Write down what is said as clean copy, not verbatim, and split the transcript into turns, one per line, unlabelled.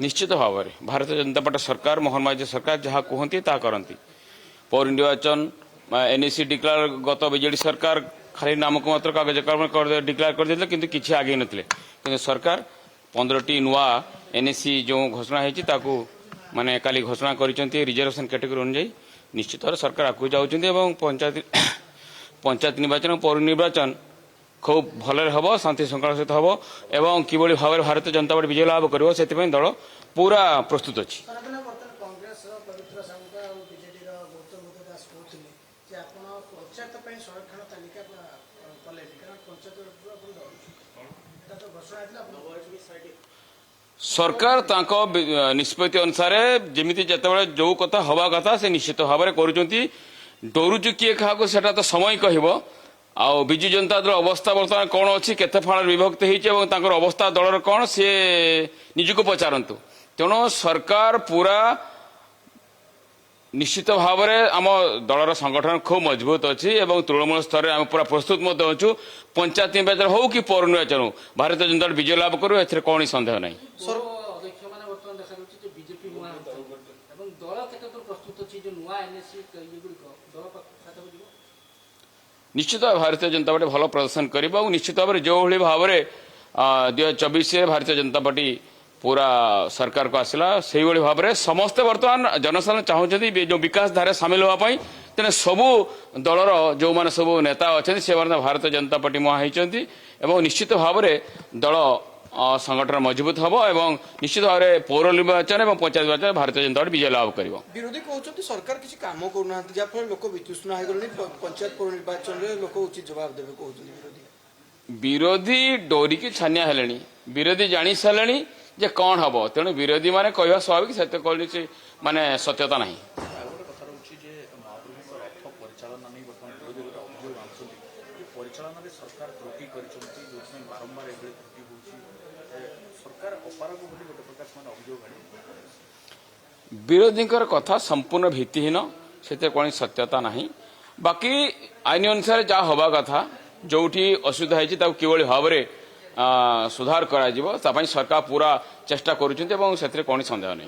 निश्चित भाव में भारतीय जनता पार्टी सरकार मोहन माझी सरकार जहाँ कहती ता करती पौर निर्वाचन एनएसी डिक्लेयर गत बीजेडी सरकार खाली नाम को मात्र कागज कर डिक्लेयर करते किंतु किसी आगे नथिले किंतु सरकार 15टी नुआ एनएसी जो घोषणा है माने काली घोषणा करिसेंती रिजर्वेशन कैटेगरी अनुसार निश्चित भाव सरकार आगू जाउछंती एवं पंचायत निर्वाचन पौर निर्वाचन खूब भल हम शांति श्रृंखला सहित हम एवं किभली भाव में भारतीय जनता पार्टी विजय लाभ कर दल पूरा प्रस्तुत अच्छी सरकार निष्पत्ति अनुसार जमी जिते जो कथा हवा कथा से निश्चित भाव में करुँच डरुचु किए क्या तो समय कह आउ विजु जनता दल अवस्था बर्तमान कौन अच्छी केते फाण विभक्त होती अवस्था दलर कौन सी निजक पचारतु तेणु सरकार पूरा निश्चित भाव में आम दलर संगठन खूब मजबूत अच्छी एवं तृणमूल स्तर में आम पूरा प्रस्तुत अच्छु पंचायत निर्वाचन हो कि पौर निर्वाचन हो भारतीय जनता पार्टी विजय लाभ करू ए कौन संदेह नहीं। निश्चित भारतीय जनता पार्टी भल प्रदर्शन कर निश्चित भाव में जो भाव में 2024 भारतीय जनता पार्टी पूरा सरकार को आसला से भाव में समस्ते बर्तमान जनसाधारण चाहते जो विकास धारा सामिल होगापी तेना सबू दलर जो मैंने सब नेता अच्छा से भारतीय जनता पार्टी मुहाँ होती निश्चित भाव में दल संगठन मजबूत हम एवं निश्चित भाव में पौर निर्वाचन और पंचायत निर्वाचन भारतीय जनता पार्टी विजय लाभ कर।
विरोधी कहते सरकार किसी काम करना जहाँफल लोक वितृष्णा हो गले पंचायत पौर निर्वाचन में लोक उचित जवाब देवे कहते
विरोधी डोरिकी छानिया हेले विरोधी जानी सारे जे कौन हम तेणु विरोधी माने कहवा स्वाभाविक से कौन माने सत्यता नहीं। विरोधी कथा संपूर्ण भित्तिहीन से कौन सत्यता नहीं बाकी आईन अनुसार जहाँ हवा कथा जो असुविधा है किभली भाव में सुधार करा सरकार पूरा चेष्टा करुँच कौन संदेह नहीं।